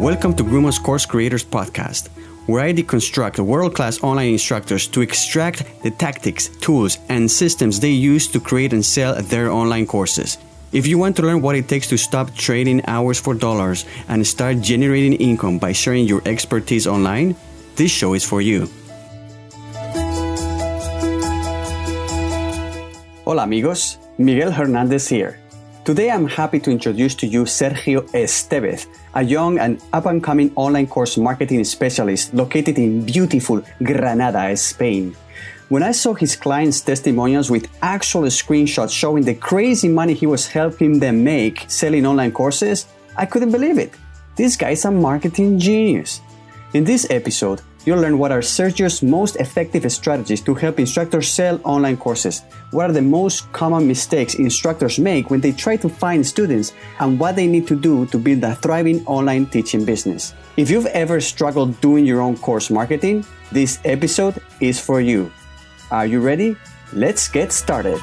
Welcome to GRUMO's Course Creators Podcast, where I deconstruct world-class online instructors to extract the tactics, tools, and systems they use to create and sell their online courses. If you want to learn what it takes to stop trading hours for dollars and start generating income by sharing your expertise online, this show is for you. Hola amigos, Miguel Hernandez here. Today I'm happy to introduce to you Sergio Estevez, a young and up-and-coming online course marketing specialist located in beautiful Granada, Spain. When I saw his clients' testimonials with actual screenshots showing the crazy money he was helping them make selling online courses, I couldn't believe it. This guy is a marketing genius. In this episode, you'll learn what are Sergio's most effective strategies to help instructors sell online courses, what are the most common mistakes instructors make when they try to find students, and what they need to do to build a thriving online teaching business. If you've ever struggled doing your own course marketing, this episode is for you. Are you ready? Let's get started.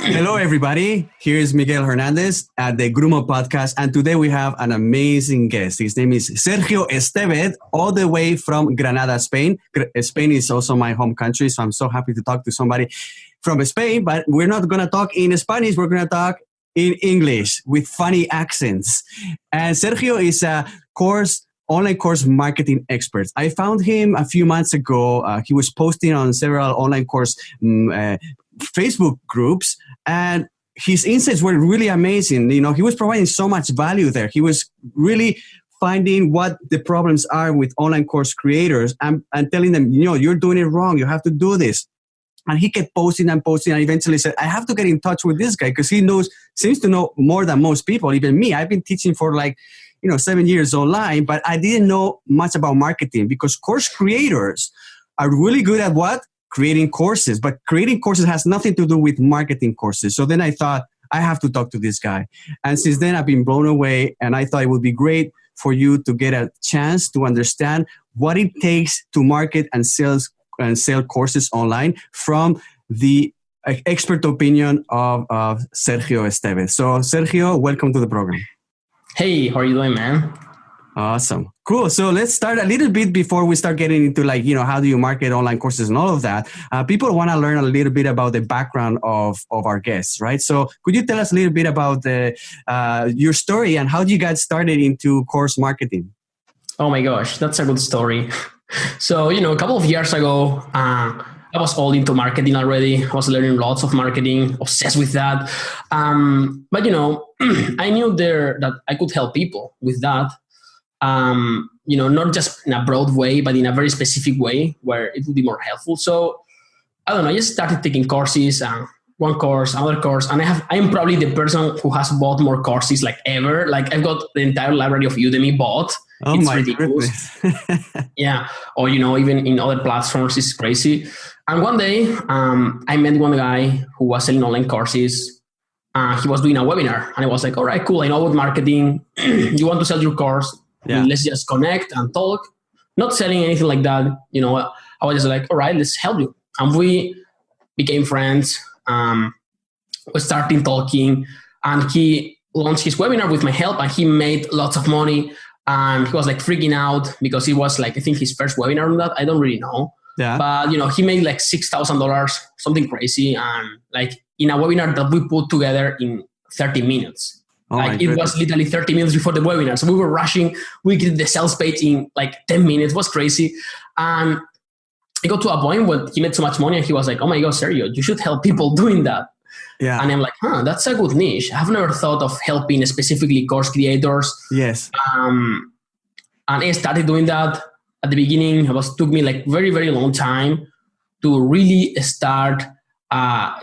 Hello, everybody. Here's Miguel Hernandez at the GRUMO podcast. And today we have an amazing guest. His name is Sergio Estevez, all the way from Granada, Spain. Spain is also my home country, so I'm so happy to talk to somebody from Spain. But we're not going to talk in Spanish. We're going to talk in English with funny accents. And Sergio is a online course marketing expert. I found him a few months ago. He was posting on several online course Facebook groups, and his insights were really amazing. You know, he was providing so much value there. He was really finding what the problems are with online course creators and telling them, you know, you're doing it wrong. You have to do this. And he kept posting and eventually said, I have to get in touch with this guy because he seems to know more than most people, even me. I've been teaching for 7 years online, but I didn't know much about marketing because course creators are really good at what? Creating courses, but creating courses has nothing to do with marketing courses. So then I thought, I have to talk to this guy. And since then I've been blown away, and I thought it would be great for you to get a chance to understand what it takes to market and sell courses online from the expert opinion of Sergio Estevez. So Sergio, welcome to the program. Hey, how are you doing, man? Awesome. Cool. So let's start a little bit before we start getting into how do you market online courses and all of that. People want to learn a little bit about the background of our guests, right? So could you tell us a little bit about your story and how you got started into course marketing? Oh my gosh, that's a good story. So, a couple of years ago, I was all into marketing already. I was learning lots of marketing, obsessed with that. But, I knew that I could help people with that. Not just in a broad way, but in a very specific way where it would be more helpful. So I don't know, I just started taking courses, one course, another course. And I'm probably the person who has bought more courses ever. I've got the entire library of Udemy bought. Oh, it's my ridiculous. goodness. Yeah. Or, even in other platforms, it's crazy. And one day I met one guy who was selling online courses. He was doing a webinar and I was like, all right, cool. I know about marketing. You want to sell your course? Yeah. Let's just connect and talk. Not selling anything like that. I was just like, all right, let's help you. And we became friends. We started talking and he launched his webinar with my help and he made lots of money. And he was freaking out because it was I think his first webinar on that. I don't really know. Yeah. But, he made $6,000, something crazy. And in a webinar that we put together in 30 minutes. Oh it was literally 30 minutes before the webinar. So we were rushing. We did the sales page in 10 minutes. It was crazy. And it got to a point where he made so much money and he was like, oh my God, Sergio, you should help people doing that. Yeah. And I'm like, that's a good niche. I've never thought of helping specifically course creators. Yes. And I started doing that. At the beginning, it took me very, very long time to really start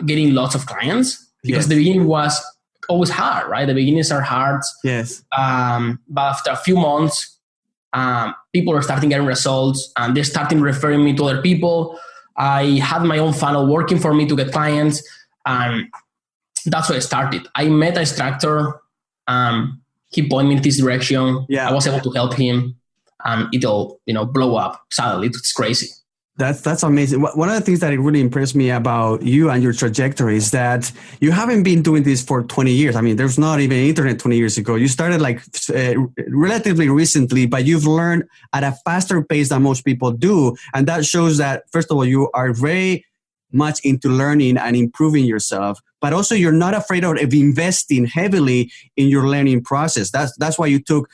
getting lots of clients because the beginning was always hard, right? The beginnings are hard. Yes. But after a few months, people are starting getting results and they're starting referring me to other people. I had my own funnel working for me to get clients. And that's where I started. I met an instructor. He pointed me in this direction. Yeah. I was able to help him. And it'll, blow up suddenly. It's crazy. That's amazing. One of the things that really impressed me about you and your trajectory is that you haven't been doing this for 20 years. I mean, there's not even internet 20 years ago. You started like relatively recently, but you've learned at a faster pace than most people do. And that shows that, first of all, you are very much into learning and improving yourself, but also you're not afraid of investing heavily in your learning process. That's why you took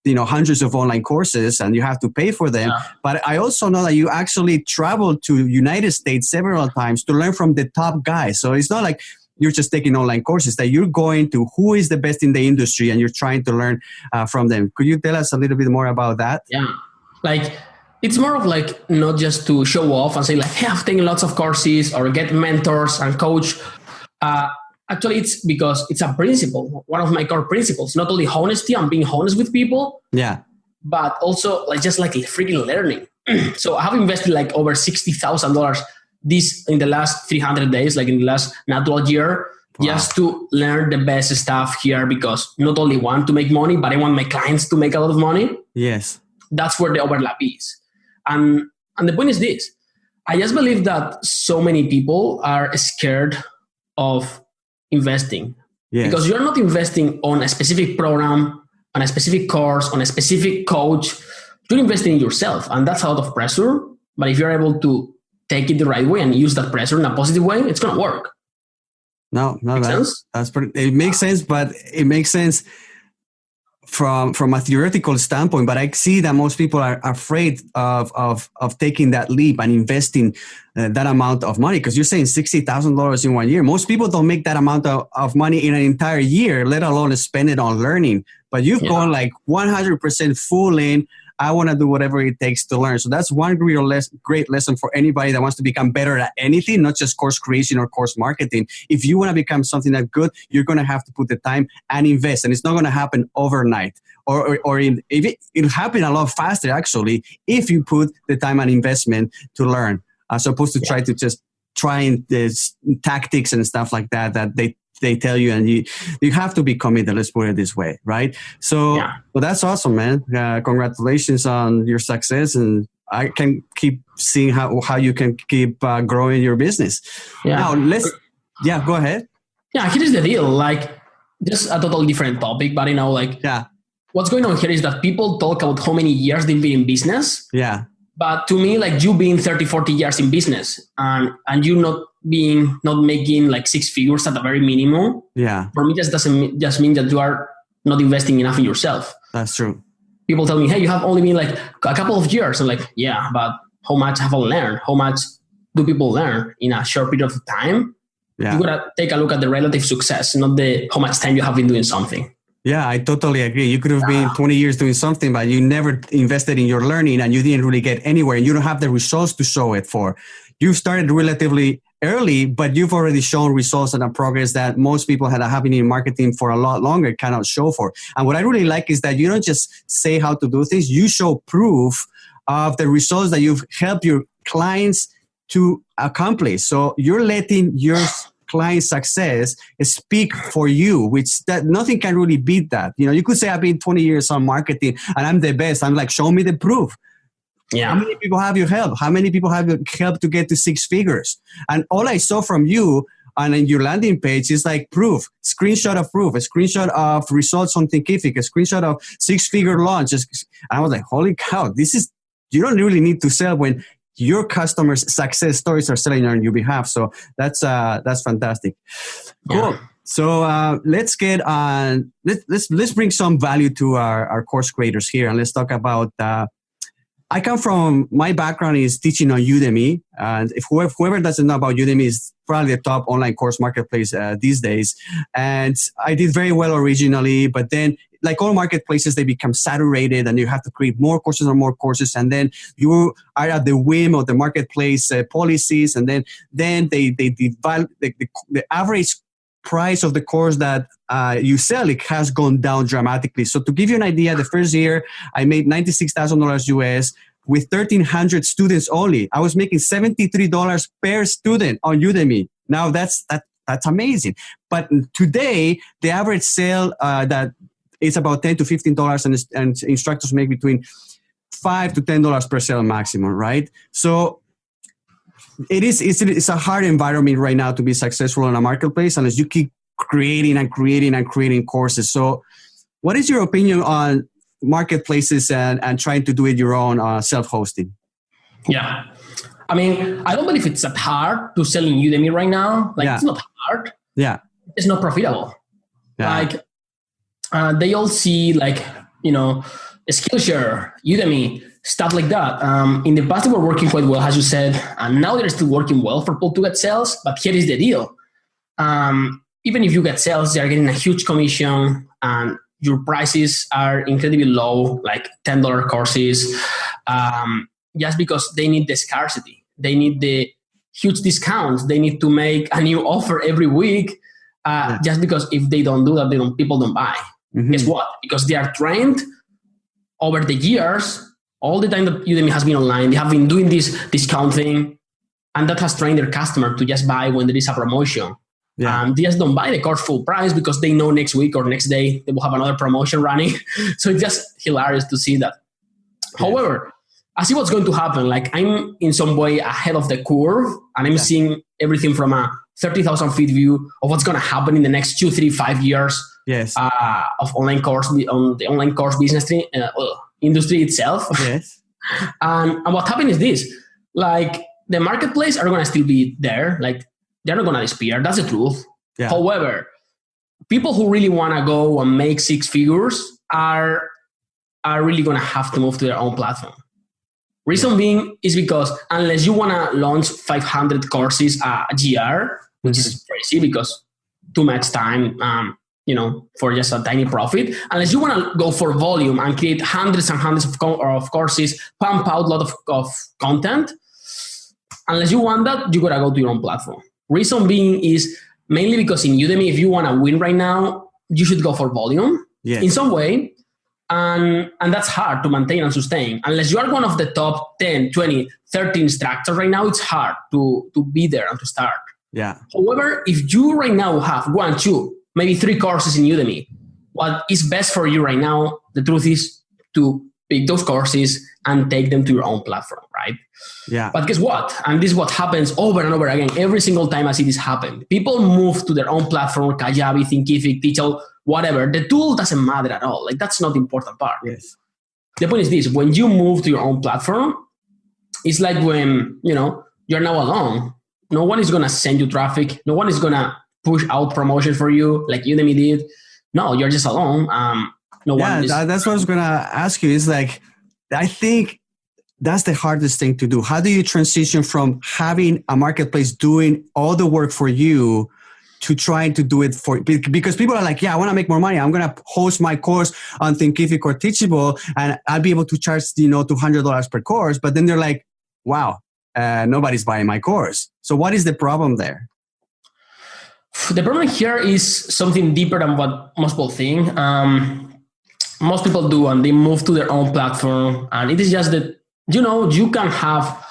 hundreds of online courses and you have to pay for them. Yeah. But I also know that you actually traveled to United States several times to learn from the top guys. So it's not like you're just taking online courses, that you're going to who is the best in the industry and you're trying to learn from them. Could you tell us a little bit more about that? Yeah. Like, it's more of like not just to show off and say like, hey, I've taken lots of courses or get mentors and coach. Actually, it's because it's a principle, one of my core principles, not only honesty and being honest with people, but also like just like freaking learning. So I have invested like over $60,000 in the last 300 days, like in the last natural year, just to learn the best stuff here, because not only want to make money, but I want my clients to make a lot of money. Yes. That's where the overlap is. And the point is this, I just believe that so many people are scared of investing because you're not investing on a specific program, on a specific course, on a specific coach. You're investing in yourself, and that's a lot of pressure. But if you're able to take it the right way and use that pressure in a positive way, it's going to work. No, that's pretty, it makes sense, but it makes sense from a theoretical standpoint, but I see that most people are afraid of taking that leap and investing that amount of money, because you're saying $60,000 in 1 year. Most people don't make that amount of money in an entire year, let alone spend it on learning. But you've gone like 100% full in. I want to do whatever it takes to learn. So that's one great lesson for anybody that wants to become better at anything, not just course creation or course marketing. If you want to become something that good, you're going to have to put the time and invest. And it's not going to happen overnight. It'll happen a lot faster, actually, if you put the time and investment to learn, as opposed to try to just trying this tactics and stuff like that they tell you, and you have to be committed. Let's put it this way, right? So, well, that's awesome, man. Congratulations on your success, and I can keep seeing how you can keep growing your business. Now, go ahead. Yeah, here's the deal. Like, just a totally different topic, but what's going on here is that people talk about how many years they've been in business. Yeah. But to me, like, you being 30, 40 years in business and you not making like six figures at the very minimum. Yeah. For me, just doesn't just mean that you are not investing enough in yourself. That's true. People tell me, hey, you have only been like a couple of years. I'm like, yeah, but how much have I learned? How much do people learn in a short period of time? Yeah. You gotta take a look at the relative success, not how much time you have been doing something. Yeah, I totally agree. You could have been 20 years doing something, but you never invested in your learning and you didn't really get anywhere, and you don't have the results to show it for. You started relatively early, but you've already shown results and a progress that most people that have been in marketing for a lot longer cannot show for. And what I really like is that you don't just say how to do things, you show proof of the results that you've helped your clients to accomplish. So you're letting your client success speak for you, which that nothing can really beat that. You could say I've been 20 years on marketing and I'm the best. I'm like, show me the proof. Yeah. How many people have you helped? How many people have you helped to get to six figures? And all I saw from you and in your landing page is like proof, screenshot of proof, a screenshot of results on Thinkific, a screenshot of six-figure launch. And I was like, holy cow, you don't really need to sell when your customers' success stories are selling on your behalf. So that's fantastic. Cool. So let's get on. Let's bring some value to our course creators here, and let's talk about. My background is teaching on Udemy, and if whoever doesn't know about Udemy is probably the top online course marketplace these days. And I did very well originally, but then, like all marketplaces, they become saturated and you have to create more courses and more courses. And then you are at the whim of the marketplace policies. And then they divide the average price of the course that you sell, it has gone down dramatically. So to give you an idea, the first year I made $96,000 US with 1,300 students only. I was making $73 per student on Udemy. Now that's amazing. But today the average sale that it's about $10 to $15, and instructors make between $5 to $10 per sale maximum, right? So it's a hard environment right now to be successful on a marketplace unless you keep creating and creating and creating courses. So what is your opinion on marketplaces and trying to do it your own self-hosting? Yeah. I mean, I don't believe it's that hard to sell in Udemy right now. Like, it's not hard. Yeah. It's not profitable. Yeah. Like, they all see, like, you know, Skillshare, Udemy, stuff like that. In the past, they were working quite well, as you said, and now they're still working well for people to get sales. But here is the deal. Even if you get sales, they're getting a huge commission, and your prices are incredibly low, like $10 courses, just because they need the scarcity. They need the huge discounts. They need to make a new offer every week, just because if they don't do that, people don't buy. Mm-hmm. Guess what? Because they are trained over the years, all the time that Udemy has been online, they have been doing this discounting, and that has trained their customer to just buy when there is a promotion. Yeah. They just don't buy the course full price because they know next week or next day they will have another promotion running. So it's just hilarious to see that. Yeah. However, I see what's going to happen. Like, I'm in some way ahead of the curve, and I'm seeing everything from a 30,000 feet view of what's going to happen in the next 2, 3, 5 years. Yes. Of online course on the online course business industry itself. Yes. And what happened is this: like, the marketplace are going to still be there. Like, they're not going to disappear. That's the truth. Yeah. However, people who really want to go and make 6 figures are really going to have to move to their own platform. Reason being is because unless you want to launch 500 courses a year, which is crazy because too much time, for just a tiny profit. Unless you want to go for volume and create hundreds and hundreds of courses, pump out a lot of content, unless you want that, you got to go to your own platform. Reason being is mainly because in Udemy, if you want to win right now, you should go for volume in some way. And that's hard to maintain and sustain. Unless you are one of the top 10, 20, 30 instructors right now, it's hard to be there and to start. Yeah. However, if you right now have 1, 2, maybe 3 courses in Udemy, what is best for you right now, the truth is to pick those courses and take them to your own platform, right? Yeah. But guess what? And this is what happens over and over again. Every single time I see this happen, people move to their own platform, Kajabi, Thinkific, Teachable, whatever. The tool doesn't matter at all. Like, that's not the important part. Yes. The point is this: when you move to your own platform, it's like when, you're now alone. No one is going to send you traffic. No one is going to push out promotion for you like Udemy did. No, you're just alone. That's what I was going to ask you. Is like, I think that's the hardest thing to do. How do you transition from having a marketplace doing all the work for you to trying to do it for, because people are like, I want to make more money. I'm going to host my course on Thinkific or Teachable, and I'll be able to charge, $200 per course. But then they're like, wow, nobody's buying my course. So what is the problem there? The problem here is something deeper than what most people think. Most people do, and they move to their own platform. And it is just that, you can have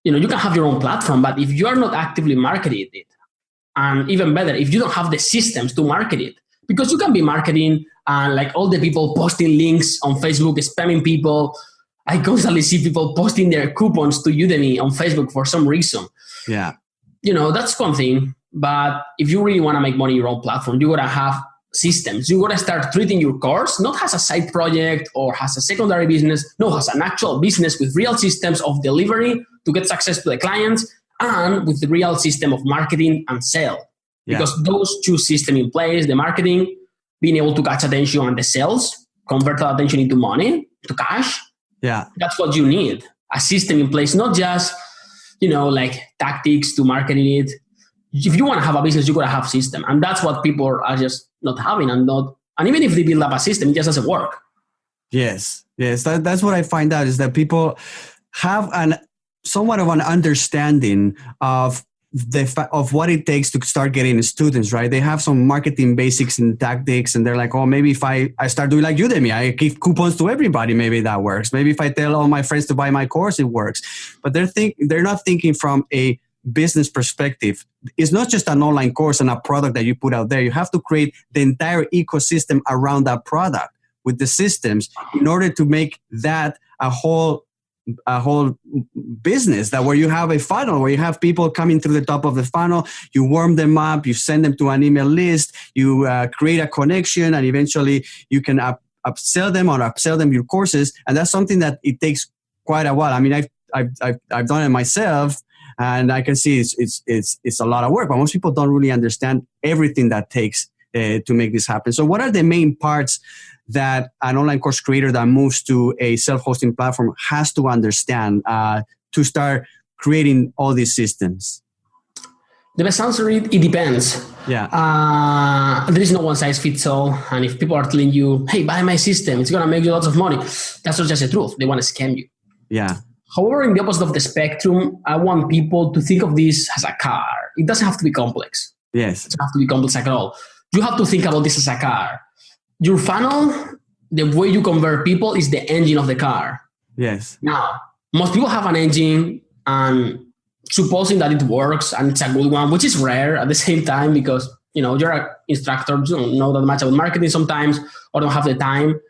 your own platform, but if you are not actively marketing it, and even better, if you don't have the systems to market it, because you can be marketing and like all the people posting links on Facebook, spamming people. I constantly see people posting their coupons to Udemy on Facebook for some reason. Yeah. That's one thing. But if you really want to make money on your own platform, you got to have systems. You got to start treating your course not as a side project or as a secondary business. No, as an actual business with real systems of delivery to get success to the clients, and with the real system of marketing and sale. Yeah. Because those 2 systems in place, the marketing, being able to catch attention, and the sales, convert that attention into money, to cash. Yeah. That's what you need. A system in place, not just, like tactics to marketing it. If you want to have a business, you got to have system. And that's what people are just not having, and even if they build up a system, it just doesn't work. Yes. That's what I find out, is that people have somewhat of an understanding of what it takes to start getting students, right? They have some marketing basics and tactics, and they're like, oh, maybe if I start doing like Udemy, I give coupons to everybody, maybe that works. Maybe if I tell all my friends to buy my course, it works. But they're not thinking from a business perspective. It's not just an online course and a product that you put out there. You have to create the entire ecosystem around that product with the systems in order to make that a whole a whole business that where you have a funnel, where you have people coming through the top of the funnel, you warm them up, you send them to an email list, you create a connection, and eventually you can upsell them your courses. And that's something that it takes quite a while. I mean, I've done it myself, and I can see it's a lot of work, but most people don't really understand everything that takes to make this happen. So what are the main parts that an online course creator that moves to a self-hosting platform has to understand to start creating all these systems? The best answer is it depends. Yeah. There is no one size fits all. And if people are telling you, hey, buy my system, it's going to make you lots of money, that's not just the truth. They want to scam you. Yeah. However, in the opposite of the spectrum, I want people to think of this as a car. It doesn't have to be complex. Yes. It doesn't have to be complex at all. You have to think about this as a car. Your funnel, the way you convert people is the engine of the car. Yes. Now, most people have an engine, and supposing that it works and it's a good one, which is rare at the same time because, you're an instructor, you don't know that much about marketing sometimes or don't have the time.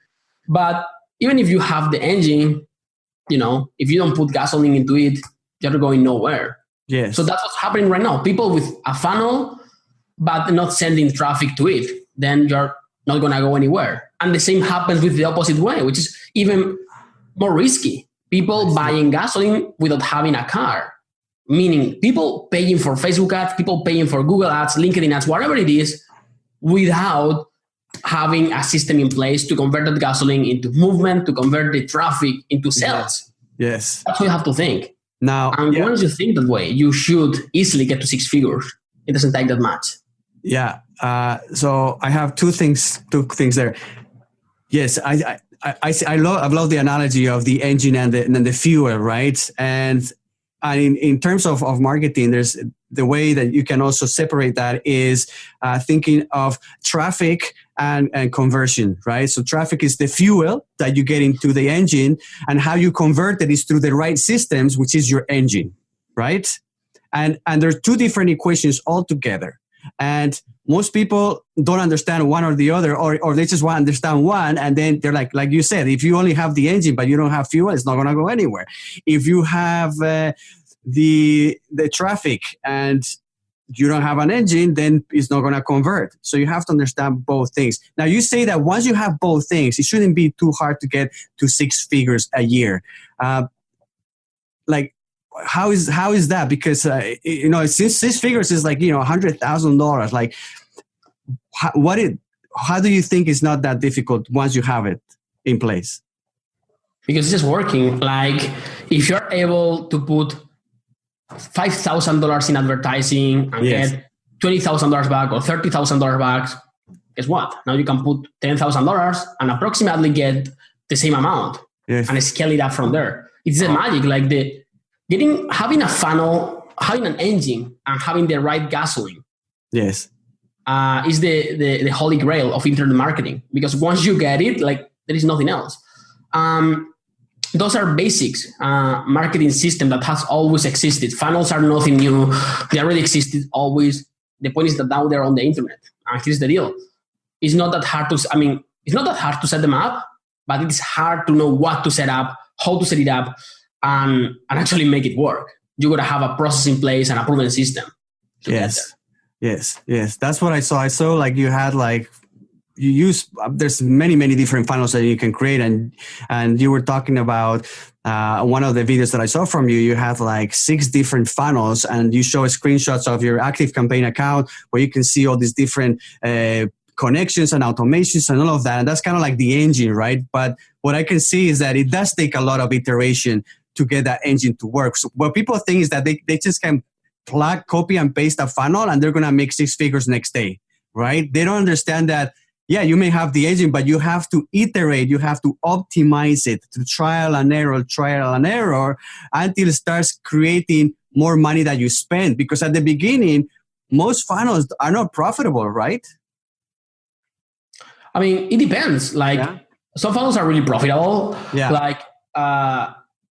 But even if you have the engine, if you don't put gasoline into it, you're going nowhere. Yes. So that's what's happening right now. People with a funnel, but not sending traffic to it, then you're not going to go anywhere. And the same happens with the opposite way, which is even more risky. People buying gasoline without having a car, meaning people paying for Facebook ads, people paying for Google ads, LinkedIn ads, whatever it is, without having a system in place to convert that gasoline into movement, to convert the traffic into sales. Yes. That's what you have to think. Now, and once you think that way, you should easily get to 6 figures. It doesn't take that much. Yeah. So I have two things there. Yes, I love the analogy of the engine and the fuel, right? And in terms of marketing, there's the way that you can also separate that is thinking of traffic and conversion, right? So traffic is the fuel that you get into the engine, and how you convert it is through the right systems, which is your engine, right? And there's two different equations altogether. And most people don't understand one or the other, or they just want to understand one. And then they're like you said, if you only have the engine, but you don't have fuel, it's not going to go anywhere. If you have the traffic and you don't have an engine, then it's not going to convert. So you have to understand both things. Now, you say that once you have both things, it shouldn't be too hard to get to 6 figures a year. How is that? Because since 6 figures is like $100,000. Like, how do you think it's not that difficult once you have it in place? Because it's just working. Like, if you're able to put $5,000 in advertising and get $20,000 back or $30,000 back, guess what? Now you can put $10,000 and approximately get the same amount and scale it up from there. It's the magic, like having a funnel, having an engine, and having the right gasoline. Yes. Is the holy grail of internet marketing, because once you get it, like, there is nothing else. Those are basics. Marketing system that has always existed. Funnels are nothing new. They already existed always. The point is that now they're on the internet. And here's the deal. It's not that hard to set them up, but it's hard to know what to set up, how to set it up, and actually make it work. You got to have a process in place and a proven system. Yes. That's what I saw. I saw like you had you use, there's many different funnels that you can create. And you were talking about one of the videos that I saw from you, you have like 6 different funnels, and you show screenshots of your active campaign account where you can see all these different connections and automations and all of that. And that's kind of like the engine, right? But what I can see is that it does take a lot of iteration to get that engine to work. So what people think is that they just can plug, copy and paste a funnel and they're going to make 6 figures next day, right? They don't understand that, yeah, you may have the engine, but you have to iterate, you have to optimize it to trial and error until it starts creating more money that you spend. Because at the beginning, most funnels are not profitable, right? I mean, it depends. Some funnels are really profitable. Yeah.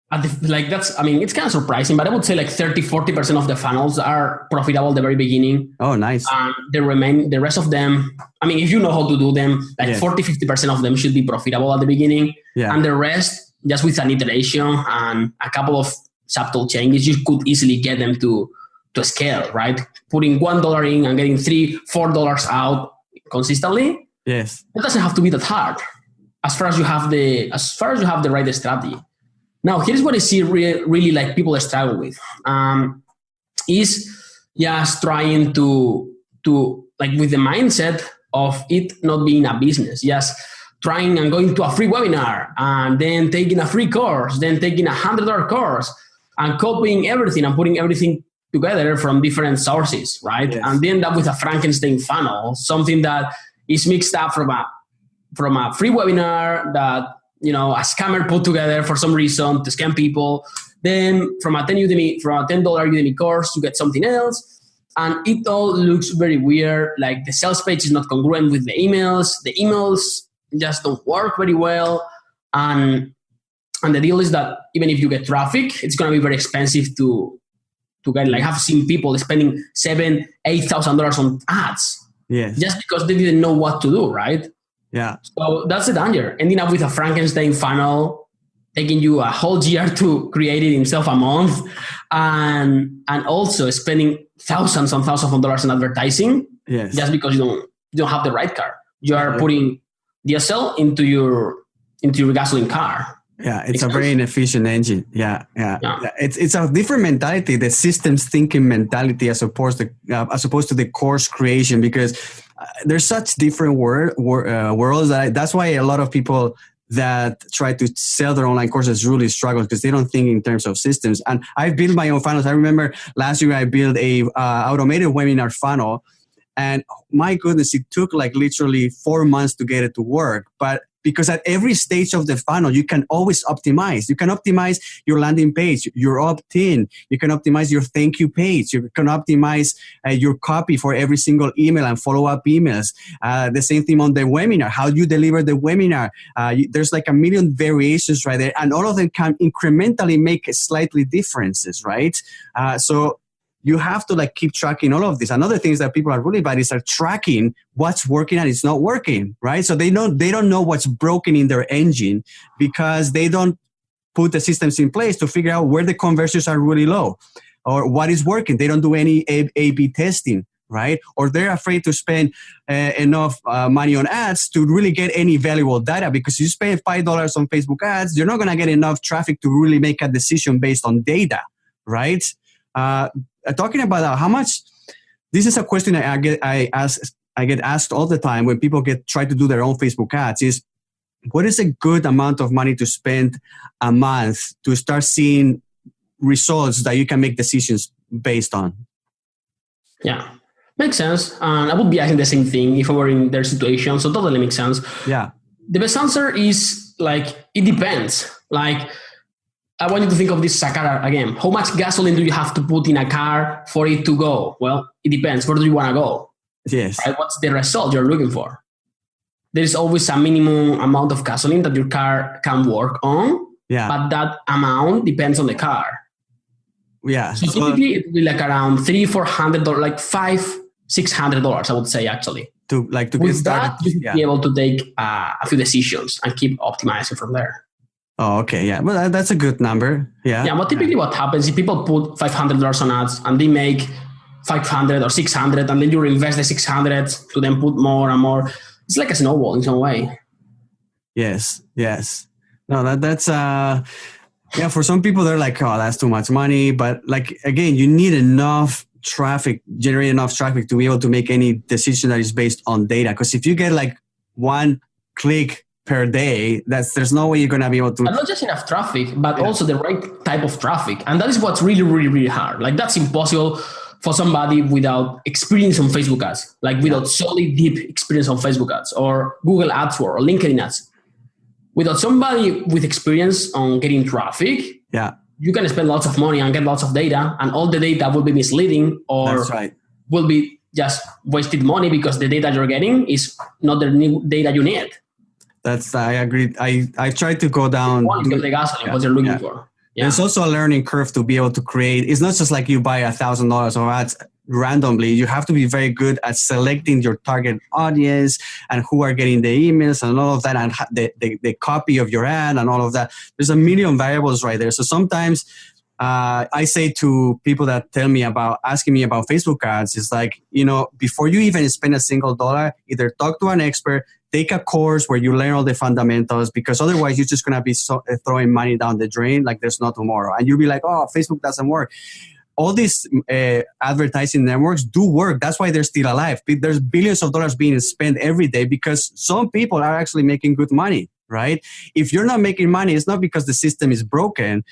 It's kind of surprising, but I would say like 30-40% of the funnels are profitable at the very beginning. Oh, nice. The rest of them, I mean, if you know how to do them, 40-50% of them should be profitable at the beginning. Yeah. And the rest, just with an iteration and a couple of subtle changes, you could easily get them to scale, right? Putting $1 in and getting $3-4 out consistently. Yes, it doesn't have to be that hard as far as you have the right strategy. Now, here's what I see really like people struggle with is just trying to like with the mindset of it not being a business, just trying and going to a free webinar and then taking a free course, then taking $100 course and copying everything and putting everything together from different sources, right? Yes. And then end up with a Frankenstein funnel, something that is mixed up from a free webinar that, you know, a scammer put together for some reason to scam people. Then from a $10 Udemy course, you get something else. And it all looks very weird. Like the sales page is not congruent with the emails. The emails just don't work very well. And the deal is that even if you get traffic, it's going to be very expensive to get. Like, I've seen people spending $7,000-8,000 on ads. Yes. Just because they didn't know what to do, right? Yeah. So that's the danger. Ending up with a Frankenstein funnel, taking you a whole year to create it instead of a month, and also spending thousands and thousands of dollars in advertising. Yes. Just because you don't have the right car. You are putting DSL into your gasoline car. Yeah, it's a very inefficient engine. Yeah. It's a different mentality, the systems thinking mentality, as opposed to the course creation, because there's such different worlds. That's why a lot of people that try to sell their online courses really struggle, because they don't think in terms of systems. And I've built my own funnels. I remember last year I built a automated webinar funnel, and my goodness, it took like literally 4 months to get it to work. But because at every stage of the funnel, you can always optimize. You can optimize your landing page, your opt-in. You can optimize your thank you page. You can optimize your copy for every single email and follow-up emails. The same thing on the webinar, how you deliver the webinar. There's like a million variations right there, and all of them can incrementally make slightly differences, right? So you have to like keep tracking all of this. Another thing is that people are really bad is tracking what's working and it's not working, right? So they don't know what's broken in their engine, because they don't put the systems in place to figure out where the conversions are really low or what is working. They don't do any A/B testing, right? Or they're afraid to spend enough money on ads to really get any valuable data, because you spend $5 on Facebook ads, you're not going to get enough traffic to really make a decision based on data, right? Talking about how much, this is a question I get asked all the time when people try to do their own Facebook ads, is what is a good amount of money to spend a month to start seeing results that you can make decisions based on? Yeah, makes sense. And I would be asking the same thing if I were in their situation. So totally makes sense. Yeah. The best answer is like, it depends. Like, I want you to think of this as a car again. How much gasoline do you have to put in a car for it to go? Well, it depends. Where do you want to go? Yes. Right? What's the result you're looking for? There is always a minimum amount of gasoline that your car can work on. Yeah. But that amount depends on the car. Yeah. So typically it would be like around $300-400, like $500-600, I would say, actually. To get started. That, you should be able to take a few decisions and keep optimizing from there. Oh, okay. Yeah. Well, that's a good number. Yeah. Yeah. But typically what happens is people put $500 on ads and they make 500 or 600, and then you reinvest the 600 to then put more and more. It's like a snowball in some way. Yes. No, that's for some people, they're like, oh, that's too much money. But like, again, you need generate enough traffic to be able to make any decision that is based on data. Because if you get like one click per day, there's no way you're going to be able to. And not just enough traffic, but also the right type of traffic. And that is what's really, really, really hard. Like, that's impossible for somebody without experience on Facebook ads, like without solid, deep experience on Facebook ads or Google Ads or LinkedIn ads. Without somebody with experience on getting traffic, you can spend lots of money and get lots of data, and all the data will be misleading or will be just wasted money because the data you're getting is not the new data you need. I agree. I tried to go down. What you're looking for. Yeah. There's also a learning curve to be able to create. It's not just like you buy $1,000 of ads randomly. You have to be very good at selecting your target audience and who are getting the emails and all of that, and the copy of your ad and all of that. There's a million variables right there. So sometimes I say to people that asking me about Facebook ads, it's like, before you even spend a single dollar, either talk to an expert, take a course where you learn all the fundamentals, because otherwise you're just going to be throwing money down the drain like there's no tomorrow. And you'll be like, oh, Facebook doesn't work. All these advertising networks do work. That's why they're still alive. There's billions of dollars being spent every day because some people are actually making good money, right? If you're not making money, it's not because the system is broken.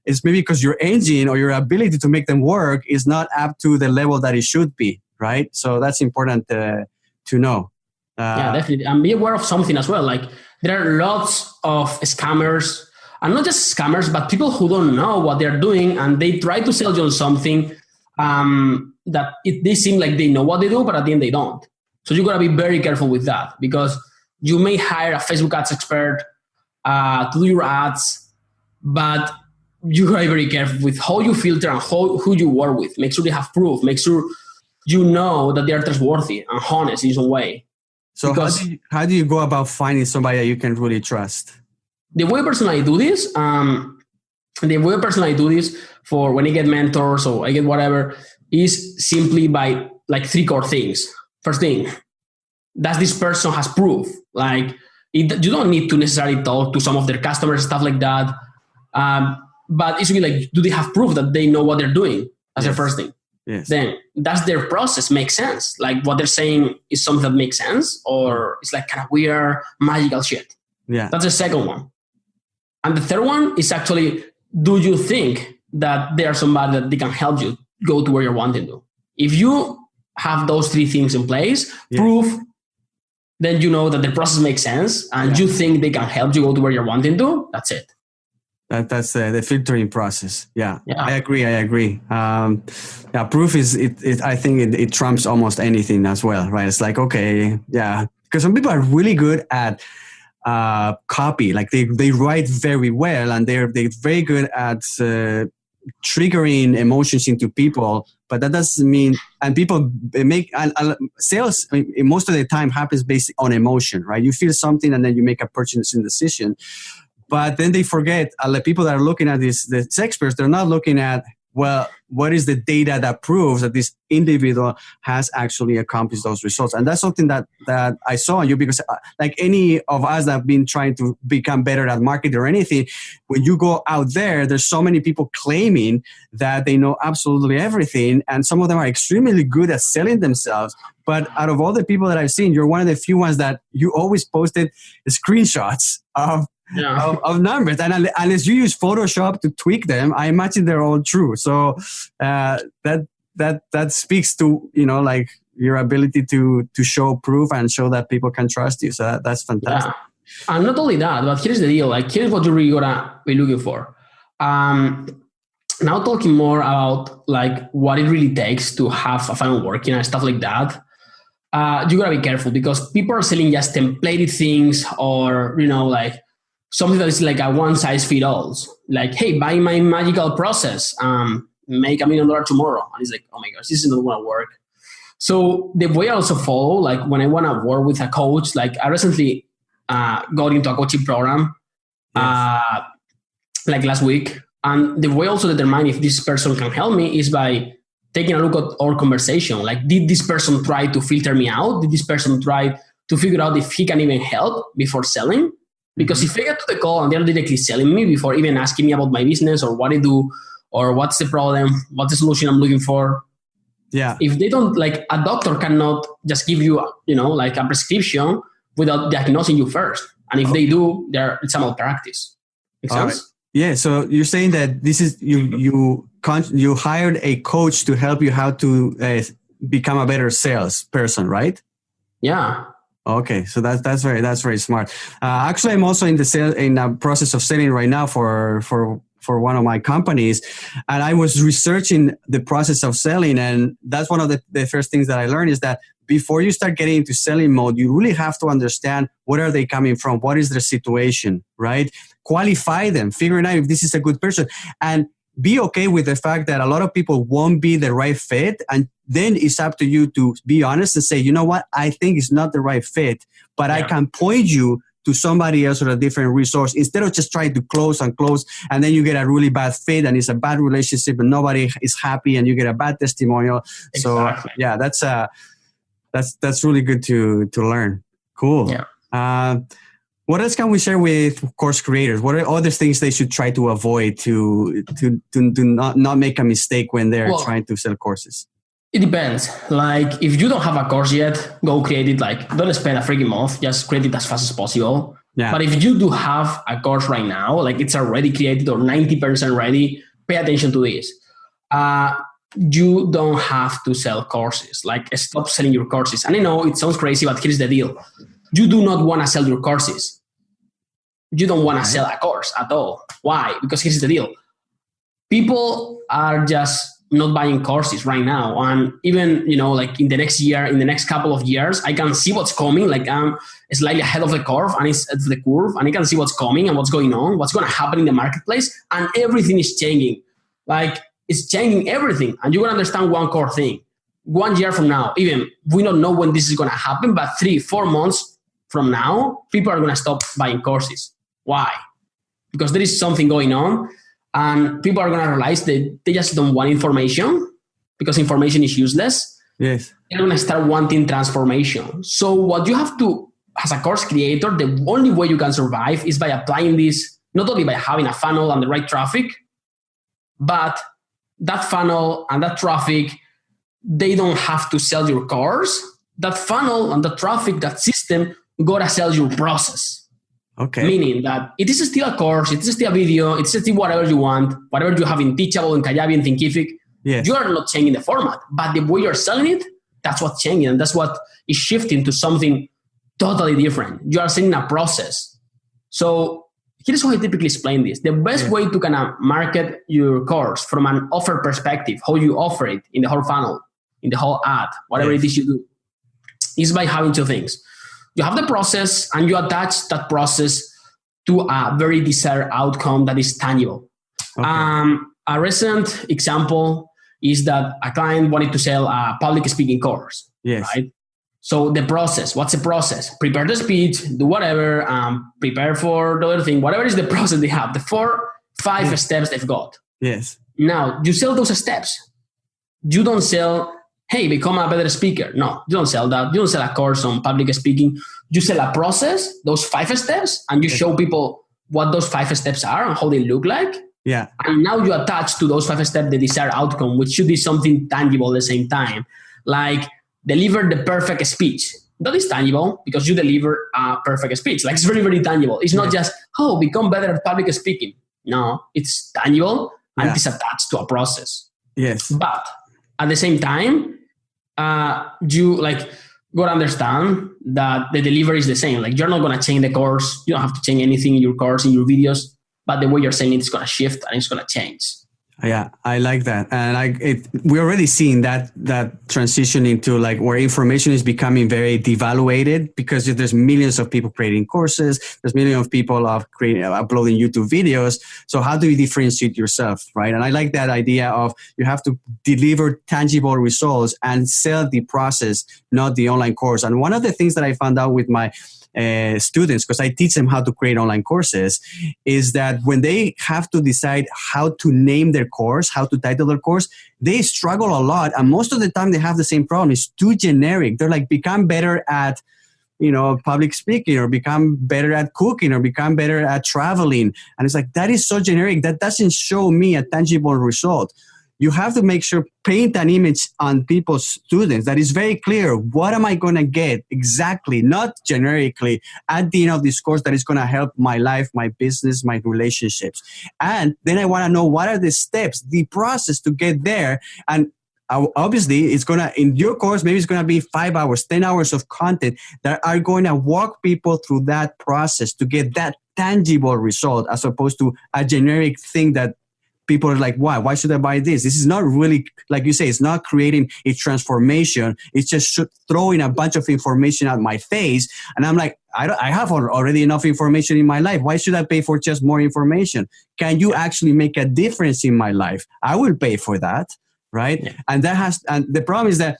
It's maybe because your engine or your ability to make them work is not up to the level that it should be, right? So that's important to know. Yeah, definitely. And be aware of something as well. Like, there are lots of scammers, and not just scammers, but people who don't know what they're doing, and they try to sell you on something that they seem like they know what they do, but at the end they don't. So you got to be very careful with that, because you may hire a Facebook ads expert to do your ads, but you got to be very careful with how you filter and who you work with. Make sure they have proof. Make sure you know that they are trustworthy and honest in some way. So how do you go about finding somebody that you can really trust? The way personally I do this, for when I get mentors or I get whatever, is simply by like 3 core things. First thing, does this person has proof? Like, you don't need to necessarily talk to some of their customers, stuff like that. But it should be like, do they have proof that they know what they're doing? That's the first thing. Yes. Then, does their process make sense? Like, what they're saying is something that makes sense, or it's like kind of weird, magical shit? Yeah. That's the second one. And the third one is actually, do you think that they are somebody that they can help you go to where you're wanting to? If you have those 3 things in place, proof, then you know that the process makes sense, and you think they can help you go to where you're wanting to, that's it. That's the filtering process. Yeah. I agree. Proof is it. I think it trumps almost anything as well, right? It's like, okay, yeah, because some people are really good at copy. Like they write very well, and they're very good at triggering emotions into people. But that doesn't mean, and people make sales most of the time happens based on emotion, right? You feel something, and then you make a purchasing decision. But then they forget, the people that are looking at the experts, they're not looking at, well, what is the data that proves that this individual has actually accomplished those results? And that's something that I saw in you, because like any of us that have been trying to become better at marketing or anything, when you go out there, there's so many people claiming that they know absolutely everything. And some of them are extremely good at selling themselves. But out of all the people that I've seen, you're one of the few ones that you always posted screenshots of numbers, and unless you use Photoshop to tweak them, I imagine they're all true. So that speaks to like your ability to show proof and show that people can trust you. So that's fantastic. Yeah. And not only that, but here's the deal. Like, here's what you're really gonna be looking for. Now talking more about like what it really takes to have a funnel working and stuff like that. You gotta be careful, because people are selling just templated things, or like something that is like a one size fits all. Like, hey, buy my magical process, make $1 million tomorrow. And it's like, oh my gosh, this is not going to work. So the way I also follow, like when I want to work with a coach, like I recently got into a coaching program like last week. And the way also determine if this person can help me is by taking a look at our conversation. Like, did this person try to filter me out? Did this person try to figure out if he can even help before selling? Because if I get to the call and they're directly selling me before even asking me about my business or what I do or what's the problem, what's the solution I'm looking for. Yeah. If they don't, like, a doctor cannot just give you, like a prescription without diagnosing you first. And if they do, it's a malpractice. Make sense? Right. Yeah. So you're saying that this is you hired a coach to help you how to become a better salesperson, right? Yeah. Okay, so that's very smart. Actually, I'm also in the process of selling right now for one of my companies, and I was researching the process of selling, and that's one of the first things that I learned is that before you start getting into selling mode, you really have to understand where are they coming from, what is their situation, right? Qualify them, figuring out if this is a good person, and be okay with the fact that a lot of people won't be the right fit. And then it's up to you to be honest and say, you know what, I think it's not the right fit, but I can point you to somebody else or a different resource instead of just trying to close, and then you get a really bad fit and it's a bad relationship and nobody is happy and you get a bad testimonial. Exactly. So yeah, that's really good to learn. Cool. Yeah. What else can we share with course creators? What are other things they should try to avoid to not make a mistake when they're trying to sell courses? It depends. Like, if you don't have a course yet, go create it. Like, don't spend a freaking month. Just create it as fast as possible. Yeah. But if you do have a course right now, like it's already created or 90% ready, pay attention to this. You don't have to sell courses. Like, stop selling your courses. And I know it sounds crazy, but here's the deal. You do not want to sell your courses. You don't want to sell a course at all. Why? Because here's the deal. People are just not buying courses right now. And even, like in the next year, in the next couple of years, I can see what's coming. Like I'm slightly ahead of the curve and it's at the curve and I can see what's coming and what's going on, what's going to happen in the marketplace, and everything is changing. Like it's changing everything. And you're going to understand one core thing. 1 year from now, even we don't know when this is going to happen, but 3-4 months from now, people are going to stop buying courses. Why? Because there is something going on. And people are going to realize that they just don't want information because information is useless. Yes. They're going to start wanting transformation. So what you have to, as a course creator, the only way you can survive is by applying this, not only by having a funnel and the right traffic, but that funnel and that traffic, they don't have to sell your course. That funnel and the traffic, that system, got to sell your process. Okay. Meaning that it is still a course, it is still a video, it's still whatever you want, whatever you have in Teachable, in Kajabi, in Thinkific. Yes. You are not changing the format, but the way you're selling it, that's what's changing. And that's what is shifting to something totally different. You are selling a process. So here's how I typically explain this. The best way to kind of market your course from an offer perspective, how you offer it in the whole funnel, in the whole ad, whatever it is you do, is by having two things. You have the process and you attach that process to a very desired outcome that is tangible. Okay. A recent example is that a client wanted to sell a public speaking course. Yes. Right? So the process, what's the process? Prepare the speech, do whatever, prepare for the other thing, whatever is the process they have, the 4-5 steps they've got. Yes. Now, you sell those steps. You don't sell, hey, become a better speaker. No, you don't sell that. You don't sell a course on public speaking. You sell a process, those 5 steps, and you show people what those 5 steps are and how they look like. Yeah. And now you attach to those 5 steps the desired outcome, which should be something tangible at the same time. Like deliver the perfect speech. That is tangible because you deliver a perfect speech. Like it's very, very tangible. It's not just, become better at public speaking. No, it's tangible and it's attached to a process. Yes. But at the same time, you got to understand that the delivery is the same. Like you're not going to change the course. You don't have to change anything in your course, in your videos, but the way you're saying it is going to shift and it's going to change. Yeah, I like that. And we're already seeing that transition into like where information is becoming very devaluated because there's millions of people creating courses. There's millions of people uploading YouTube videos. So how do you differentiate yourself, right? And I like that idea of you have to deliver tangible results and sell the process, not the online course. And one of the things that I found out with my students, because I teach them how to create online courses, is that when they have to decide how to name their course, how to title their course, they struggle a lot. And most of the time they have the same problem. It's too generic. They're like, become better at, public speaking, or become better at cooking, or become better at traveling. And it's like, that is so generic. That doesn't show me a tangible result. You have to make sure, paint an image on people's students that is very clear. What am I going to get exactly, not generically, at the end of this course that is going to help my life, my business, my relationships? And then I want to know what are the steps, the process to get there. And obviously, it's going to, in your course, maybe it's going to be 5 hours, 10 hours of content that are going to walk people through that process to get that tangible result, as opposed to a generic thing that people are like, why should I buy this? This is not really, like you say, it's not creating a transformation. It's just throwing a bunch of information at my face. And I'm like, I have already enough information in my life. Why should I pay for just more information? Can you actually make a difference in my life? I will pay for that, right? Yeah. And the problem is that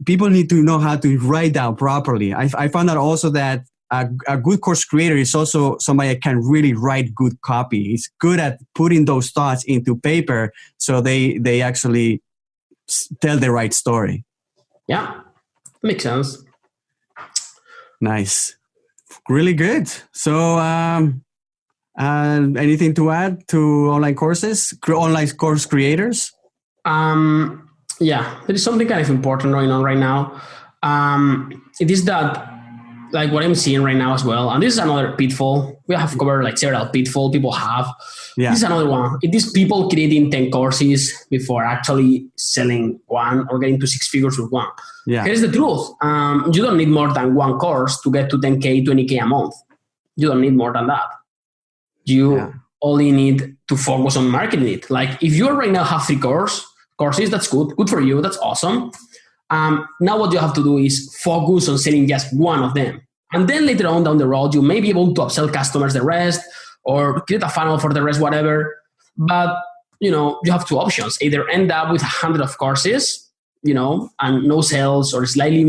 people need to know how to write down properly. I found out also that a good course creator is also somebody that can really write good copy. He's good at putting those thoughts into paper so they actually tell the right story. Yeah, makes sense. Nice. Really good. So anything to add to online courses, online course creators? Yeah, there is something kind of important going on right now. It is that, like what I'm seeing right now as well, and this is another pitfall. We have covered like several pitfalls people have. Yeah. This is another one. It is people creating 10 courses before actually selling one or getting to 6 figures with one. Yeah. Here's the truth. You don't need more than one course to get to 10K, 20K a month. You don't need more than that. You only need to focus on marketing it. Like if you right now have 3 courses, that's good. Good for you. That's awesome. Now what you have to do is focus on selling just one of them. And then later on down the road, you may be able to upsell customers the rest or create a funnel for the rest, whatever. But, you have 2 options. Either end up with 100 of courses, and no sales or slightly,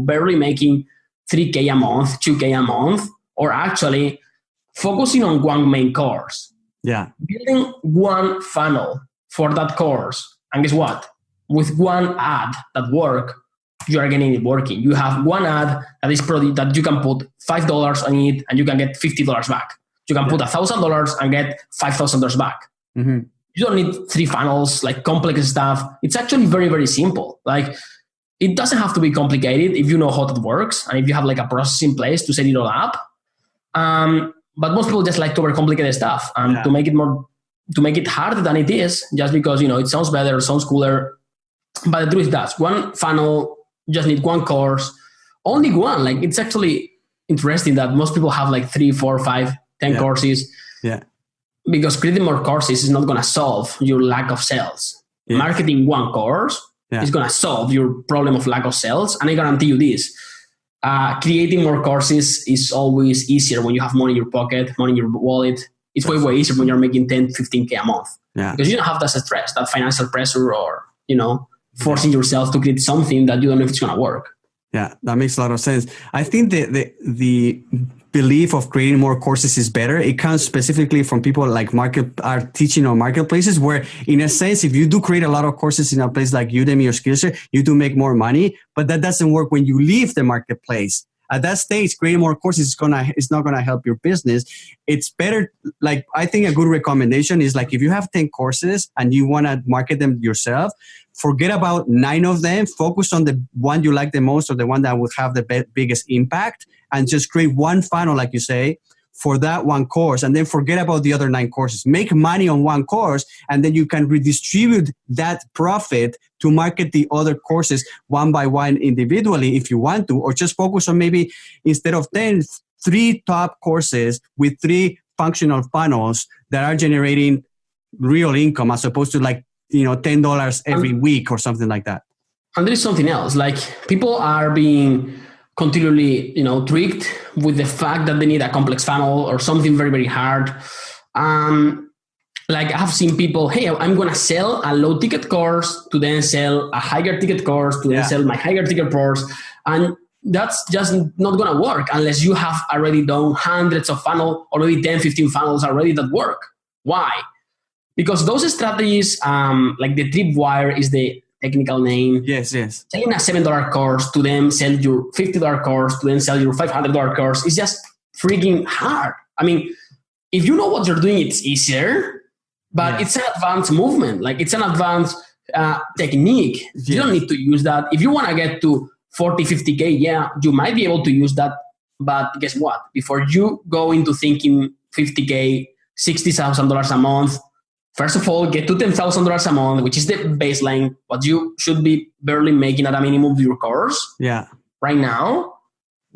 barely making 3K a month, 2K a month, or actually focusing on one main course. Yeah. Building one funnel for that course. And guess what? With one ad that work, you are getting it working. You have one ad that is that you can put $5 on it and you can get $50 back. You can put $1,000 and get $5,000 back. Mm-hmm. You don't need 3 funnels, like complex stuff. It's actually very, very simple. Like it doesn't have to be complicated if you know how that works and if you have like a process in place to set it all up. But most people just like to overcomplicate stuff and to make it harder than it is, just because it sounds better, sounds cooler. But the truth is that one funnel, you just need one course, only one. Like it's actually interesting that most people have like 3, 4, 5, 10 courses. Yeah. Because creating more courses is not going to solve your lack of sales. Yeah. Marketing one course is going to solve your problem of lack of sales. And I guarantee you this. Creating more courses is always easier when you have money in your pocket, money in your wallet. It's way easier when you're making 10, 15K a month. Yeah. Because you don't have that stress, that financial pressure or, forcing yourself to create something that you don't know if it's going to work. Yeah, that makes a lot of sense. I think the belief of creating more courses is better. It comes specifically from people like are teaching on marketplaces where, in a sense, if you do create a lot of courses in a place like Udemy or Skillshare, you do make more money. But that doesn't work when you leave the marketplace. At that stage, creating more courses is not gonna help your business. It's better. Like I think a good recommendation is like if you have 10 courses and you want to market them yourself, forget about 9 of them. Focus on the one you like the most or the one that would have the biggest impact, and just create one funnel, like you say, for that one course, and then forget about the other 9 courses. Make money on one course, and then you can redistribute that profit to market the other courses one by one individually if you want to, or just focus on maybe instead of 10, 3 top courses with 3 functional funnels that are generating real income as opposed to like, $10 every week or something like that. And there is something else. Like people are being continually, tricked with the fact that they need a complex funnel or something very, very hard. Like I have seen people, hey, I'm going to sell a low ticket course to then sell a higher ticket course to then sell my higher ticket course. And that's just not going to work unless you have already done hundreds of funnels, already 10, 15 funnels already that work. Why? Because those strategies, like the tripwire is the technical name. Yes. Selling a $7 course to them sell your $50 course to then sell your $500 course is just freaking hard. I mean, if you know what you're doing, it's easier, but it's an advanced movement. Like it's an advanced technique. Yes. You don't need to use that. If you want to get to 40, 50K, you might be able to use that. But guess what? Before you go into thinking 50K, $60,000 a month, first of all, get to $10,000 a month, which is the baseline, what you should be barely making at a minimum of your course. Yeah. Right now,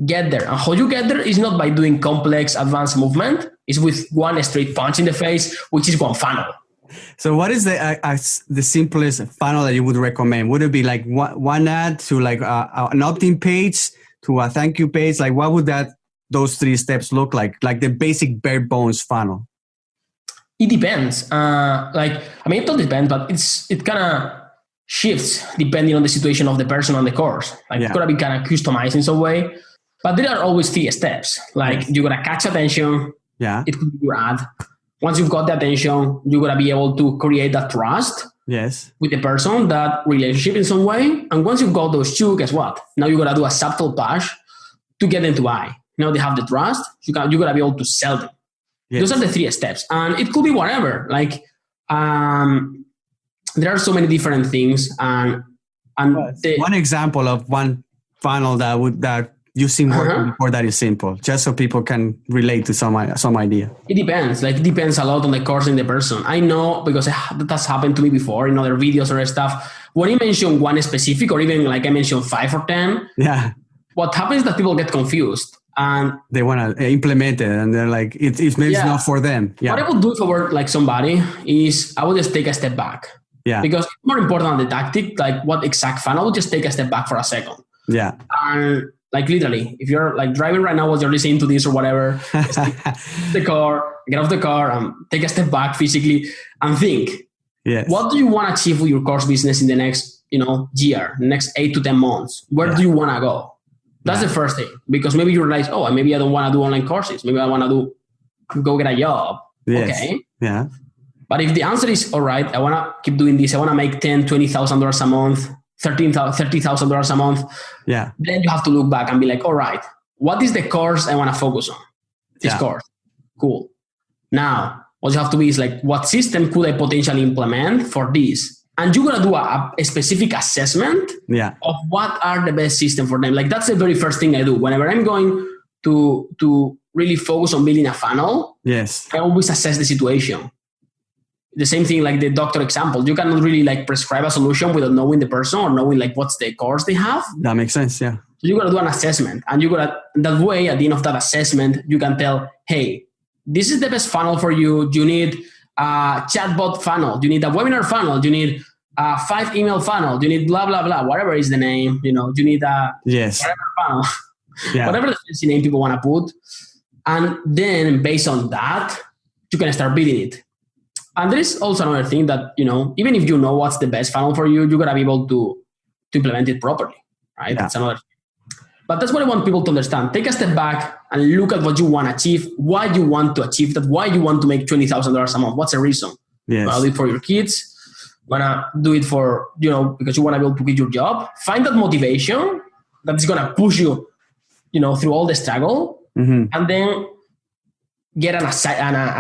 get there. And how you get there is not by doing complex advanced movement. It's with one straight punch in the face, which is one funnel. So what is the simplest funnel that you would recommend? Would it be like one ad to like an opt-in page to a thank you page? Like, what would those 3 steps look like the basic bare bones funnel? It depends. It all depends, but it kind of shifts depending on the situation of the person on the course. Like, it's got to be kind of customized in some way. But there are always 3 steps. Like, you got to catch attention. Yeah. It could be your ad. Once you've got the attention, you got to be able to create that trust. Yes. With the person, that relationship in some way. And once you've got those 2, guess what? Now you got to do a subtle push to get them to buy. Now they have the trust. You got to be able to sell them. Yes. Those are the 3 steps. And it could be whatever. Like, there are so many different things. And one example of one funnel that you've seen working before that is simple, just so people can relate to some idea. It depends. Like, it depends a lot on the course and the person. I know, because that has happened to me before in other videos or stuff. When you mention one specific, or even like I mentioned 5 or 10, what happens is that people get confused. And they want to implement it, and they're like, it's maybe not for them. Yeah. What I would do if I were like somebody is I would just take a step back. Yeah. Because it's more important than the tactic, like what exact funnel, I would just take a step back for a second. Yeah. And like literally, if you're like driving right now while you're listening to this or whatever, get off the car and take a step back physically and think, what do you want to achieve with your course business in the next, year, next 8 to 10 months? Where do you want to go? That's the first thing, because maybe you realize, maybe I don't want to do online courses. Maybe I want to go get a job. Yes. Okay. Yeah. But if the answer is, all right, I want to keep doing this. I want to make $10,000, $20,000 a month, $30,000 a month. Yeah. Then you have to look back and be like, all right, what is the course I want to focus on? This course. Cool. Now, what you have to be is like, what system could I potentially implement for this? And you're going to do a specific assessment of what are the best system for them. Like, that's the very first thing I do. Whenever I'm going to really focus on building a funnel, I always assess the situation. The same thing like the doctor example. You cannot really like prescribe a solution without knowing the person or knowing like what's the course they have. That makes sense, yeah. So you got to do an assessment. And you got to, that way, at the end of that assessment, you can tell, hey, this is the best funnel for you. You need a chatbot funnel. You need a webinar funnel. You need a 5 email funnel. You need blah, blah, blah, whatever is the name. You need a whatever funnel. Whatever the fancy name people want to put. And then based on that, you can start building it. And there is also another thing that, even if you know what's the best funnel for you, you got to be able to implement it properly, right? That's another thing. But that's what I want people to understand. Take a step back and look at what you want to achieve, why you want to achieve that, why you want to make $20,000 a month. What's the reason? Yes. You want to do it for your kids. You want to do it for, because you want to be able to quit your job. Find that motivation that's going to push you, through all the struggle. Mm-hmm. And then get an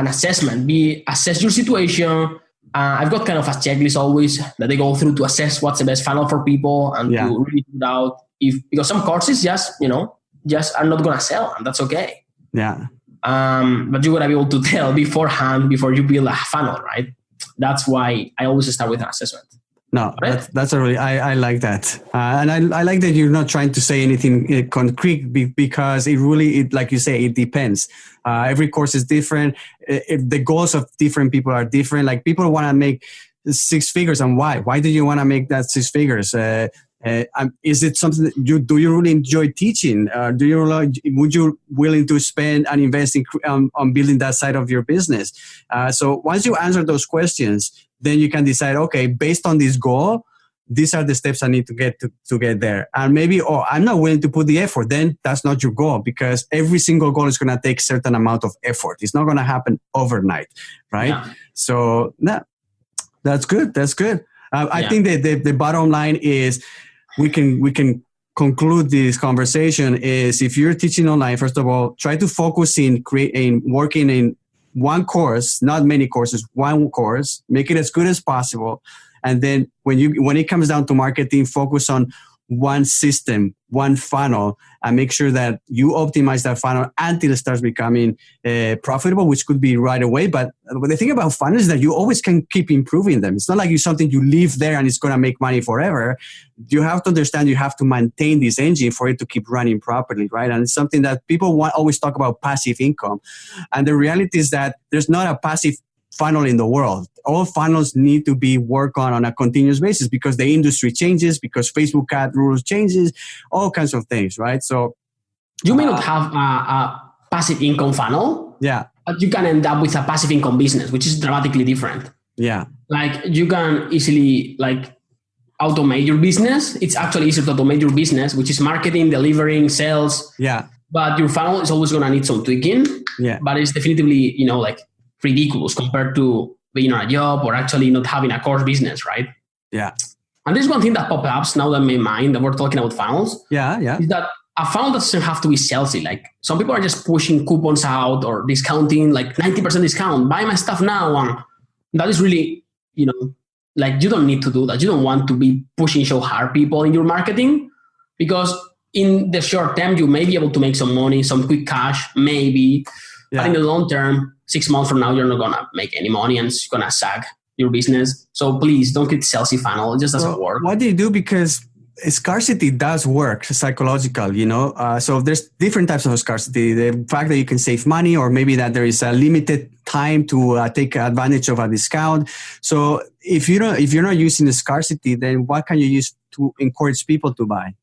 assessment. Assess your situation. I've got kind of a checklist always that they go through to assess what's the best funnel for people and to really figure out because some courses just are not going to sell, and that's okay. Yeah. But you got to be able to tell beforehand before you build a funnel, right? That's why I always start with an assessment. No, that's a really, I like that. And I like that you're not trying to say anything concrete because it really, like you say, it depends. Every course is different. The goals of different people are different. Like people want to make 6 figures, and why? Why do you want to make that 6 figures? Is it something that do you really enjoy teaching? Would you willing to spend and invest on building that side of your business? So once you answer those questions, then you can decide, okay, based on this goal, these are the steps I need to get to get there. And maybe, I'm not willing to put the effort. Then that's not your goal, because every single goal is going to take a certain amount of effort. It's not going to happen overnight, right? Yeah. So that's good. That's good. I think that the bottom line is we can conclude this conversation is if you're teaching online, first of all, try to focus in working in one course, not many courses, one course, make it as good as possible. And then when it comes down to marketing, focus on one system, one funnel, and make sure that you optimize that funnel until it starts becoming profitable, which could be right away. But the thing about funnels is that you always can keep improving them. It's not like something you leave there and it's going to make money forever. You have to understand you have to maintain this engine for it to keep running properly, right? And it's something that people always talk about passive income. And the reality is that there's not a passive funnel in the world. All funnels need to be worked on a continuous basis because the industry changes, because Facebook ad rules changes, all kinds of things, right? So you may not have a passive income funnel, but you can end up with a passive income business, which is dramatically different. Yeah. Like you can easily like automate your business. It's actually easier to automate your business, which is marketing, delivering, sales. Yeah. But your funnel is always going to need some tweaking. Yeah. But it's definitively, like ridiculous compared to being on a job or actually not having a core business, right? Yeah. And there's one thing that pops up now that in my mind that we're talking about funnels. Yeah. Is that a funnel doesn't have to be salesy. Like some people are just pushing coupons out or discounting, like 90% discount, buy my stuff now. And that is really, like you don't need to do that. You don't want to be pushing so hard people in your marketing because in the short term, you may be able to make some money, some quick cash, maybe. Yeah. But in the long term, 6 months from now, you're not going to make any money and it's going to sag your business. So please don't get salesy funnel. It just doesn't work. What do you do? Because scarcity does work psychological, so there's different types of scarcity. The fact that you can save money, or maybe that there is a limited time to take advantage of a discount. So if you're not using the scarcity, then what can you use to encourage people to buy?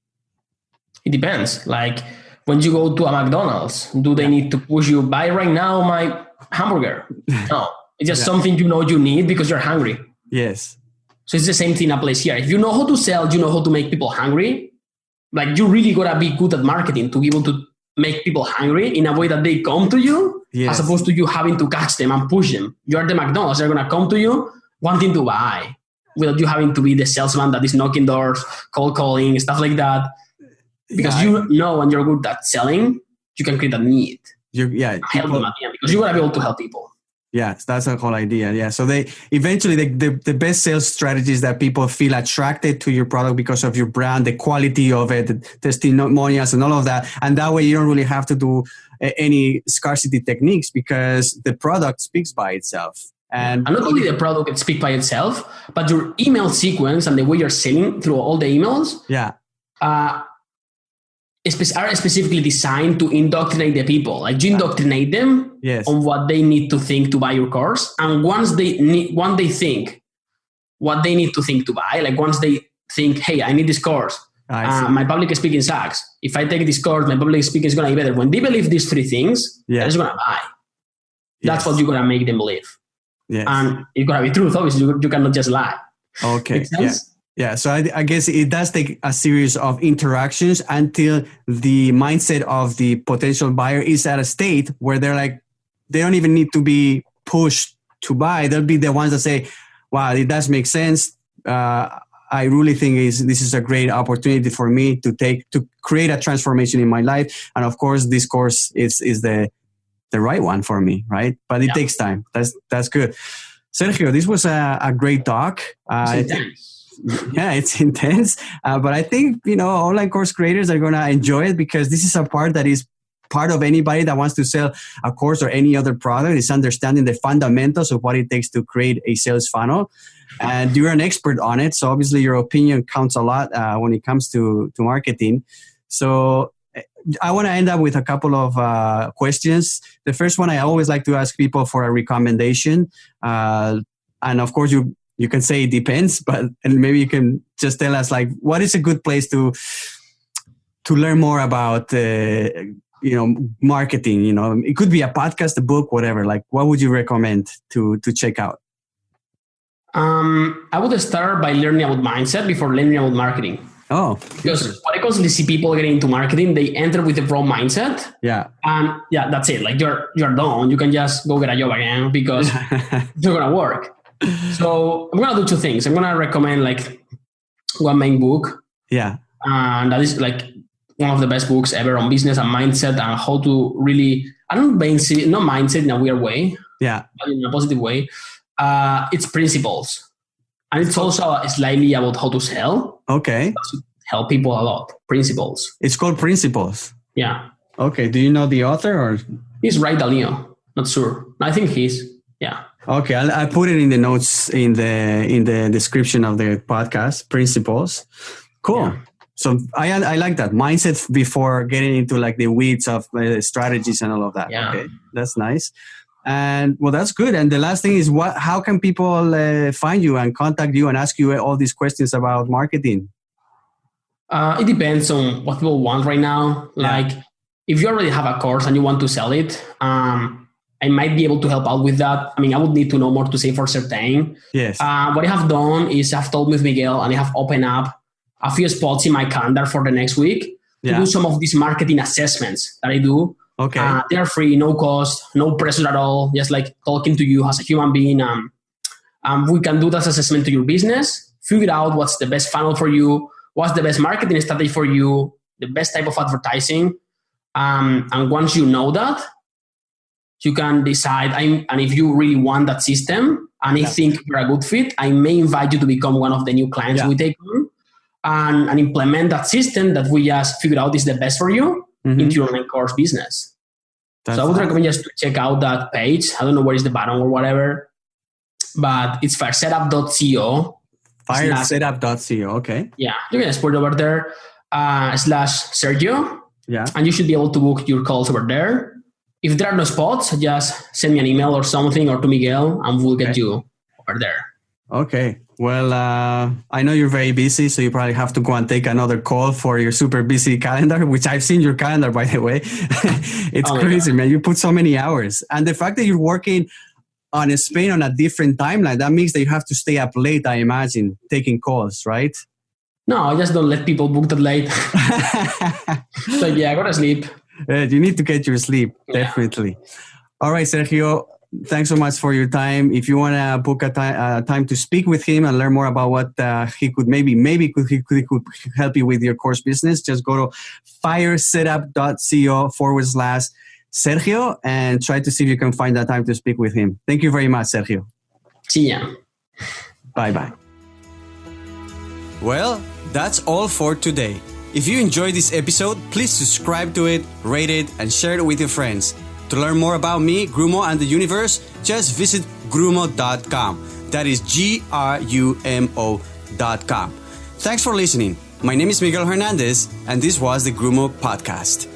It depends. Like when you go to a McDonald's, do they need to push you buy right now my hamburger? No, it's just something you need because you're hungry. Yes. So it's the same thing applies here. If you know how to sell, you know how to make people hungry. Like you really gotta be good at marketing to be able to make people hungry in a way that they come to you, as opposed to you having to catch them and push them. You're the McDonald's; they're gonna come to you wanting to buy, without you having to be the salesman that is knocking doors, cold calling, stuff like that. Because when you're good at selling, you can create a need. Help them at the end because you gotta be able to help people. Yes, that's the whole idea. Yeah. So they eventually the best sales strategy is that people feel attracted to your product because of your brand, the quality of it, the testimonials and all of that. And that way you don't really have to do any scarcity techniques because the product speaks by itself. And not only the product speaks by itself, but your email sequence and the way you're selling through all the emails. Yeah. Are specifically designed to indoctrinate the people. Like you indoctrinate them on what they need to think to buy your course. And once they think what they need to think to buy, like once they think, hey, I need this course. My public speaking sucks. If I take this course, my public speaking is going to be better. When they believe these three things, they're just going to buy. That's what you're going to make them believe. Yes. And it's going to be truth. Obviously, you cannot just lie. Okay. Yeah, so I guess it does take a series of interactions until the mindset of the potential buyer is at a state where they're like, they don't even need to be pushed to buy. They'll be the ones that say, wow, it does make sense. I really think this is a great opportunity for me to create a transformation in my life. And of course, this course is the right one for me, right? But it takes time. That's good. Sergio, this was a great talk. It's intense. But I think, online course creators are going to enjoy it because this is a part that is part of anybody that wants to sell a course or any other product is understanding the fundamentals of what it takes to create a sales funnel. And you're an expert on it. So obviously your opinion counts a lot when it comes to marketing. So I want to end up with a couple of questions. The first one, I always like to ask people for a recommendation. And of course, you can say it depends, and maybe you can just tell us like what is a good place to learn more about marketing. It could be a podcast, a book, whatever. Like, what would you recommend to check out? I would start by learning about mindset before learning about marketing. Oh, because when I constantly see people getting into marketing, they enter with the wrong mindset. Yeah, and that's it. Like you're done. You can just go get a job again because it's not gonna work. So I'm going to do two things. I'm going to recommend like one main book. Yeah. And that is like one of the best books ever on business and mindset and how to really, not mindset in a weird way. Yeah. But in a positive way. It's Principles. And it's also slightly about how to sell. Okay. To help people a lot. Principles. It's called Principles. Yeah. Okay. Do you know the author or? He's Ray Dalio. Not sure. I think yeah. Okay, I put it in the notes in the description of the podcast. Principles, cool. Yeah. So I like that mindset before getting into like the weeds of strategies and all of that. Yeah. Okay, that's nice. And well, that's good. And the last thing is, how can people find you and contact you and ask you all these questions about marketing? It depends on what people want right now. Like if you already have a course and you want to sell it, I might be able to help out with that. I mean, I would need to know more to say for certain. Yes. What I have done is I've told with Miguel and I have opened up a few spots in my calendar for the next week to do some of these marketing assessments that I do. Okay. They're free, no cost, no pressure at all. Just like talking to you as a human being. We can do that assessment to your business, figure out what's the best funnel for you, what's the best marketing strategy for you, the best type of advertising. And once you know that, you can decide, and if you really want that system and you think you're a good fit, I may invite you to become one of the new clients we take on and implement that system that we just figured out is the best for you into your online course business. So I would recommend just to check out that page. I don't know where is the button or whatever, but it's firesetup.co. Firesetup.co, okay. Yeah, you can export over there, /Sergio. Yeah. And you should be able to book your calls over there. If there are no spots, just send me an email or something or to Miguel and we'll get you over there. Okay. Well, I know you're very busy, so you probably have to go and take another call for your super busy calendar, which I've seen your calendar, by the way. It's crazy, man. You put so many hours. And the fact that you're working on Spain on a different timeline, that means that you have to stay up late, I imagine, taking calls, right? No, I just don't let people book that late. So yeah, go to sleep. You need to get your sleep, definitely. All right, Sergio, thanks so much for your time. If you want to book a time to speak with him and learn more about what he could he could help you with your course business, just go to firesetup.co/Sergio and try to see if you can find that time to speak with him. Thank you very much, Sergio. See ya. Bye-bye. Well, that's all for today. If you enjoyed this episode, please subscribe to it, rate it, and share it with your friends. To learn more about me, GRUMO, and the universe, just visit GRUMO.com. That is GRUMO.com. Thanks for listening. My name is Miguel Hernandez, and this was the GRUMO Podcast.